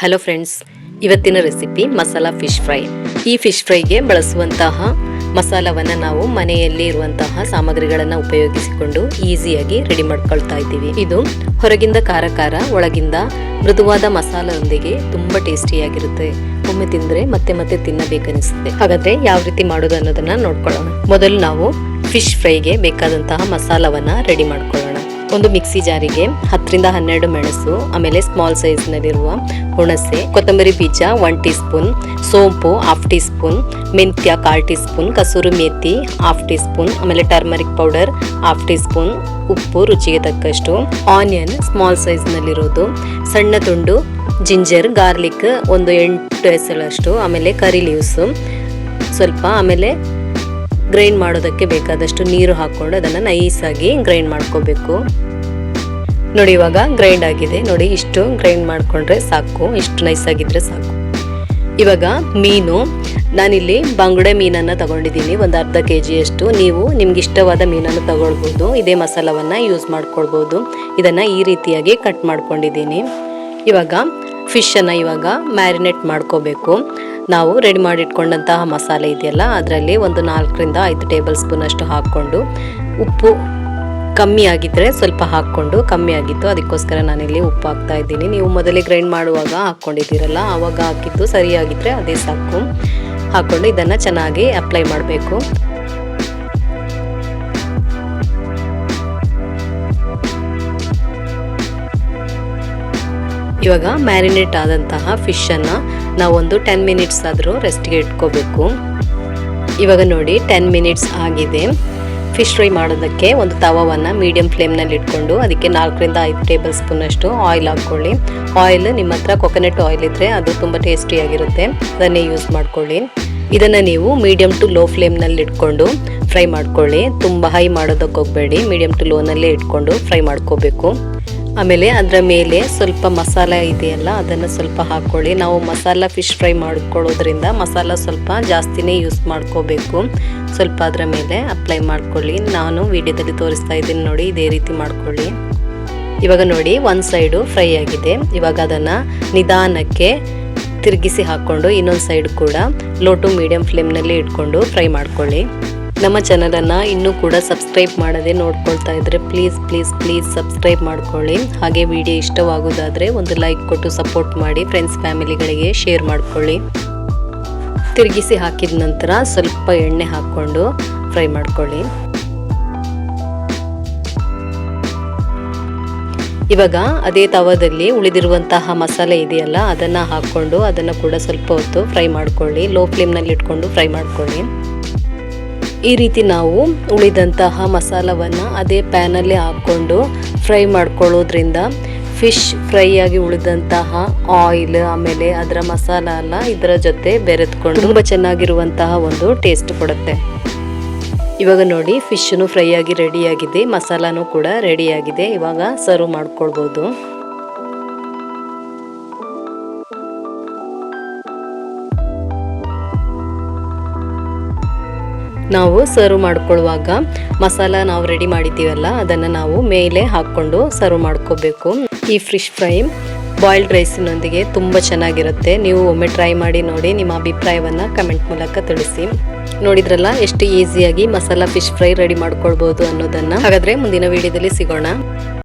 Hello friends, ಇವತ್ತಿನ recipe masala fish fry. ಈ fish ಫ್ರೈಗೆ ಬಳಸುವಂತಹ ಮಸಾಲವನ್ನು ನಾವು ಮನೆಯಲ್ಲಿ ಇರುವಂತಹ ಸಾಮಗ್ರಿಗಳನ್ನು ಉಪಯೋಗಿಸಿಕೊಂಡು ಈಸಿಯಾಗಿ ರೆಡಿ ಮಾಡ್ಕೊಳ್ತಾ ಇದ್ದೀವಿ. ಇದು ಹೊರಗಿಂದ ಖಾರ ಒಳಗಿಂದ ಮೃದುವಾದ ಮಸಾಲದೊಂದಿಗೆ ತುಂಬಾ ಟೇಸ್ಟಿಯಾಗಿರುತ್ತೆ. ಒಮ್ಮೆ ತಿಂದ್ರೆ ಮತ್ತೆ ಮತ್ತೆ ತಿನ್ನಬೇಕನ್ನಿಸುತ್ತೆ. ಹಾಗಾದ್ರೆ ಯಾವ ರೀತಿ ಮಾಡೋದು ಅನ್ನೋದನ್ನ ನೋಡ್ಕೊಳ್ಳೋಣ. ಮೊದಲು ನಾವು ಫಿಶ್ ಫ್ರೈಗೆ ಬೇಕಾದಂತಹ ಮಸಾಲವನ್ನ ರೆಡಿ ಮಾಡ್ಕೊಳ್ಳೋಣ. ಒಂದು ಮಿಕ್ಸಿ ಜಾರಿಗೆ 10 ರಿಂದ 12 ಮೆಣಸು, ಆಮೇಲೆ ಸ್ಮಾಲ್ ಸೈಜ್ ನಲ್ಲಿರುವ ಹುಣಸೆ, ಕೊತ್ತಂಬರಿ ಬೀಜ 1 ಟೀ ಸ್ಪೂನ್, ಸೋಂಪು 1/2 ಟೀ ಸ್ಪೂನ್, ಮೆಂತ್ಯ 1/4 tea spoon, kasuri methi 1/2 tea spoon, ಆಮೇಲೆ ಟರ್ಮರಿಕ್ ಪೌಡರ್ 1/2 ಟೀ ಸ್ಪೂನ್, ಉಪ್ಪು ರುಚಿಗೆ ತಕ್ಕಷ್ಟು, ಆನಿಯನ್ ಸ್ಮಾಲ್ ಸೈಜ್ ನಲ್ಲಿರೋದು, ಸಣ್ಣ ತುಂಡು ಜಿಂಜರ್, ಗಾರ್ಲಿಕ್ ಒಂದು 8 ಎಸಳಷ್ಟು, ಆಮೇಲೆ ಕರಿ ಲೀವ್ಸ್ ಸ್ವಲ್ಪ, ಆಮೇಲೆ ಗ್ರೈಂಡ್ ಮಾಡೋದಕ್ಕೆ ಬೇಕಾದಷ್ಟು ನೀರು ಹಾಕೊಂಡು ಅದನ್ನು ನೈಸಾಗಿ ಗ್ರೈಂಡ್ ಮಾಡ್ಕೋಬೇಕು. ನೋಡಿ, ಇವಾಗ ಗ್ರೈಂಡ್ ಆಗಿದೆ. ನೋಡಿ, ಇಷ್ಟು ಗ್ರೈಂಡ್ ಮಾಡ್ಕೊಂಡ್ರೆ ಸಾಕು, ಇಷ್ಟು ನೈಸಾಗಿದ್ರೆ ಸಾಕು. ಇವಾಗ ಮೀನು, ನಾನಿಲ್ಲಿ ಬಂಗುಡೆ ಮೀನನ್ನು ತಗೊಂಡಿದ್ದೀನಿ, ಒಂದು ಅರ್ಧ kg. ನೀವು ನಿಮ್ಗೆ ಇಷ್ಟವಾದ ಮೀನನ್ನು ತಗೊಳ್ಬೋದು. ಇದೇ ಮಸಾಲವನ್ನು ಯೂಸ್ ಮಾಡ್ಕೊಳ್ಬೋದು. ಇದನ್ನು ಈ ರೀತಿಯಾಗಿ ಕಟ್ ಮಾಡ್ಕೊಂಡಿದ್ದೀನಿ. ಇವಾಗ ಫಿಶನ್ನು ಇವಾಗ ಮ್ಯಾರಿನೇಟ್ ಮಾಡ್ಕೋಬೇಕು. ನಾವು ರೆಡಿ ಮಾಡಿಟ್ಕೊಂಡಂತಹ ಮಸಾಲೆ ಇದೆಯಲ್ಲ, ಅದರಲ್ಲಿ ಒಂದು 4 ರಿಂದ 5 ಟೇಬಲ್ ಸ್ಪೂನ್ ಅಷ್ಟು ಹಾಕ್ಕೊಂಡು, ಉಪ್ಪು ಕಮ್ಮಿ ಆಗಿದ್ದರೆ ಸ್ವಲ್ಪ ಹಾಕ್ಕೊಂಡು, ಕಮ್ಮಿ ಆಗಿತ್ತು ಅದಕ್ಕೋಸ್ಕರ ನಾನಿಲ್ಲಿ ಉಪ್ಪು ಹಾಕ್ತಾ ಇದ್ದೀನಿ. ನೀವು ಮೊದಲೇ ಗ್ರೈಂಡ್ ಮಾಡುವಾಗ ಹಾಕ್ಕೊಂಡಿದ್ದೀರಲ್ಲ, ಆವಾಗ ಹಾಕಿದ್ದು ಸರಿಯಾಗಿದ್ದರೆ ಅದೇ ಸಾಕು. ಹಾಕ್ಕೊಂಡು ಇದನ್ನು ಚೆನ್ನಾಗಿ ಅಪ್ಲೈ ಮಾಡಬೇಕು. ಇವಾಗ ಮ್ಯಾರಿನೇಟ್ ಆದಂತಹ ಫಿಶನ್ನು ನಾವು ಒಂದು 10 ಮಿನಿಟ್ಸ್ ಆದರೂ ರೆಸ್ಟ್ಗೆ ಇಟ್ಕೋಬೇಕು. ಇವಾಗ ನೋಡಿ 10 ಮಿನಿಟ್ಸ್ ಆಗಿದೆ. ಫಿಶ್ ಫ್ರೈ ಮಾಡೋದಕ್ಕೆ ಒಂದು ತವವನ್ನು ಮೀಡಿಯಂ ಫ್ಲೇಮ್ನಲ್ಲಿ ಇಟ್ಕೊಂಡು ಅದಕ್ಕೆ 4 ರಿಂದ 5 ಟೇಬಲ್ ಸ್ಪೂನ್ ಅಷ್ಟು ಆಯಿಲ್ ಹಾಕ್ಕೊಳ್ಳಿ. ಆಯಿಲ್ ನಿಮ್ಮ ಹತ್ರ ಕೊಕೊನಟ್ ಆಯಿಲ್ ಇದ್ದರೆ ಅದು ತುಂಬ ಟೇಸ್ಟಿಯಾಗಿರುತ್ತೆ, ಅದನ್ನೇ ಯೂಸ್ ಮಾಡ್ಕೊಳ್ಳಿ. ಇದನ್ನು ನೀವು ಮೀಡಿಯಂ ಟು ಲೋ ಫ್ಲೇಮ್ನಲ್ಲಿ ಇಟ್ಕೊಂಡು ಫ್ರೈ ಮಾಡ್ಕೊಳ್ಳಿ. ತುಂಬ ಹೈ ಮಾಡೋದಕ್ಕೆ ಹೋಗಬೇಡಿ, ಮೀಡಿಯಂ ಟು ಲೋನಲ್ಲೇ ಇಟ್ಕೊಂಡು ಫ್ರೈ ಮಾಡ್ಕೋಬೇಕು. ಆಮೇಲೆ ಅದರ ಮೇಲೆ ಸ್ವಲ್ಪ ಮಸಾಲ ಇದೆಯಲ್ಲ, ಅದನ್ನು ಸ್ವಲ್ಪ ಹಾಕ್ಕೊಳ್ಳಿ. ನಾವು ಮಸಾಲ ಫಿಶ್ ಫ್ರೈ ಮಾಡ್ಕೊಳ್ಳೋದ್ರಿಂದ ಮಸಾಲ ಸ್ವಲ್ಪ ಜಾಸ್ತಿನೇ ಯೂಸ್ ಮಾಡ್ಕೋಬೇಕು. ಸ್ವಲ್ಪ ಅದರ ಮೇಲೆ ಅಪ್ಲೈ ಮಾಡ್ಕೊಳ್ಳಿ. ನಾನು ವಿಡಿಯೋದಲ್ಲಿ ತೋರಿಸ್ತಾ ಇದ್ದೀನಿ ನೋಡಿ, ಇದೇ ರೀತಿ ಮಾಡ್ಕೊಳ್ಳಿ. ಇವಾಗ ನೋಡಿ, ಒಂದು ಸೈಡು ಫ್ರೈ ಆಗಿದೆ. ಇವಾಗ ಅದನ್ನು ನಿಧಾನಕ್ಕೆ ತಿರುಗಿಸಿ ಹಾಕ್ಕೊಂಡು ಇನ್ನೊಂದು ಸೈಡ್ ಕೂಡ ಲೋ ಟು ಮೀಡಿಯಂ ಫ್ಲೇಮ್ನಲ್ಲಿ ಇಟ್ಕೊಂಡು ಫ್ರೈ ಮಾಡ್ಕೊಳ್ಳಿ. ನಮ್ಮ ಚಾನಲನ್ನು ಇನ್ನೂ ಕೂಡ ಸಬ್ಸ್ಕ್ರೈಬ್ ಮಾಡದೆ ನೋಡ್ಕೊಳ್ತಾ ಇದ್ದರೆ ಪ್ಲೀಸ್ ಸಬ್ಸ್ಕ್ರೈಬ್ ಮಾಡ್ಕೊಳ್ಳಿ. ಹಾಗೆ ವಿಡಿಯೋ ಇಷ್ಟವಾಗೋದಾದರೆ ಒಂದು ಲೈಕ್ ಕೊಟ್ಟು ಸಪೋರ್ಟ್ ಮಾಡಿ. ಫ್ರೆಂಡ್ಸ್ ಫ್ಯಾಮಿಲಿಗಳಿಗೆ ಶೇರ್ ಮಾಡ್ಕೊಳ್ಳಿ. ತಿರುಗಿಸಿ ಹಾಕಿದ ನಂತರ ಸ್ವಲ್ಪ ಎಣ್ಣೆ ಹಾಕ್ಕೊಂಡು ಫ್ರೈ ಮಾಡ್ಕೊಳ್ಳಿ. ಇವಾಗ ಅದೇ ತವದಲ್ಲಿ ಉಳಿದಿರುವಂತಹ ಮಸಾಲೆ ಇದೆಯಲ್ಲ, ಅದನ್ನು ಹಾಕ್ಕೊಂಡು ಅದನ್ನು ಕೂಡ ಸ್ವಲ್ಪ ಹೊತ್ತು ಫ್ರೈ ಮಾಡ್ಕೊಳ್ಳಿ. ಲೋ ಫ್ಲೇಮ್ನಲ್ಲಿ ಇಟ್ಕೊಂಡು ಫ್ರೈ ಮಾಡ್ಕೊಳ್ಳಿ. ಈ ರೀತಿ ನಾವು ಉಳಿದಂತಹ ಮಸಾಲವನ್ನು ಅದೇ ಪ್ಯಾನಲ್ಲಿ ಹಾಕ್ಕೊಂಡು ಫ್ರೈ ಮಾಡ್ಕೊಳ್ಳೋದ್ರಿಂದ ಫಿಶ್ ಫ್ರೈ ಆಗಿ ಉಳಿದಂತಹ ಆಯಿಲ್ ಆಮೇಲೆ ಅದರ ಮಸಾಲ ಎಲ್ಲ ಇದರ ಜೊತೆ ಬೆರೆತ್ಕೊಂಡು ತುಂಬ ಚೆನ್ನಾಗಿರುವಂತಹ ಒಂದು ಟೇಸ್ಟ್ ಕೊಡುತ್ತೆ. ಇವಾಗ ನೋಡಿ, ಫಿಶ್ನು ಫ್ರೈ ಆಗಿ ರೆಡಿಯಾಗಿದೆ, ಮಸಾಲಾನು ಕೂಡ ರೆಡಿಯಾಗಿದೆ. ಇವಾಗ ಸರ್ವ್ ಮಾಡ್ಕೊಳ್ಬೋದು. ನಾವು ಸರ್ವ್ ಮಾಡ್ಕೊಳ್ಳುವಾಗ ಮಸಾಲ ನಾವು ರೆಡಿ ಮಾಡಿದ್ದೀವಲ್ಲ, ಅದನ್ನು ನಾವು ಮೇಲೆ ಹಾಕ್ಕೊಂಡು ಸರ್ವ್ ಮಾಡ್ಕೋಬೇಕು. ಈ ಫಿಶ್ ಫ್ರೈ ಬಾಯ್ಲ್ಡ್ ರೈಸಿನೊಂದಿಗೆ ತುಂಬ ಚೆನ್ನಾಗಿರುತ್ತೆ. ನೀವು ಒಮ್ಮೆ ಟ್ರೈ ಮಾಡಿ ನೋಡಿ, ನಿಮ್ಮ ಅಭಿಪ್ರಾಯವನ್ನು ಕಮೆಂಟ್ ಮೂಲಕ ತಿಳಿಸಿ. ನೋಡಿದ್ರಲ್ಲ ಎಷ್ಟು ಈಸಿಯಾಗಿ ಮಸಾಲಾ ಫಿಶ್ ಫ್ರೈ ರೆಡಿ ಮಾಡ್ಕೊಳ್ಬೋದು ಅನ್ನೋದನ್ನು. ಹಾಗಾದರೆ ಮುಂದಿನ ವಿಡಿಯೋದಲ್ಲಿ ಸಿಗೋಣ.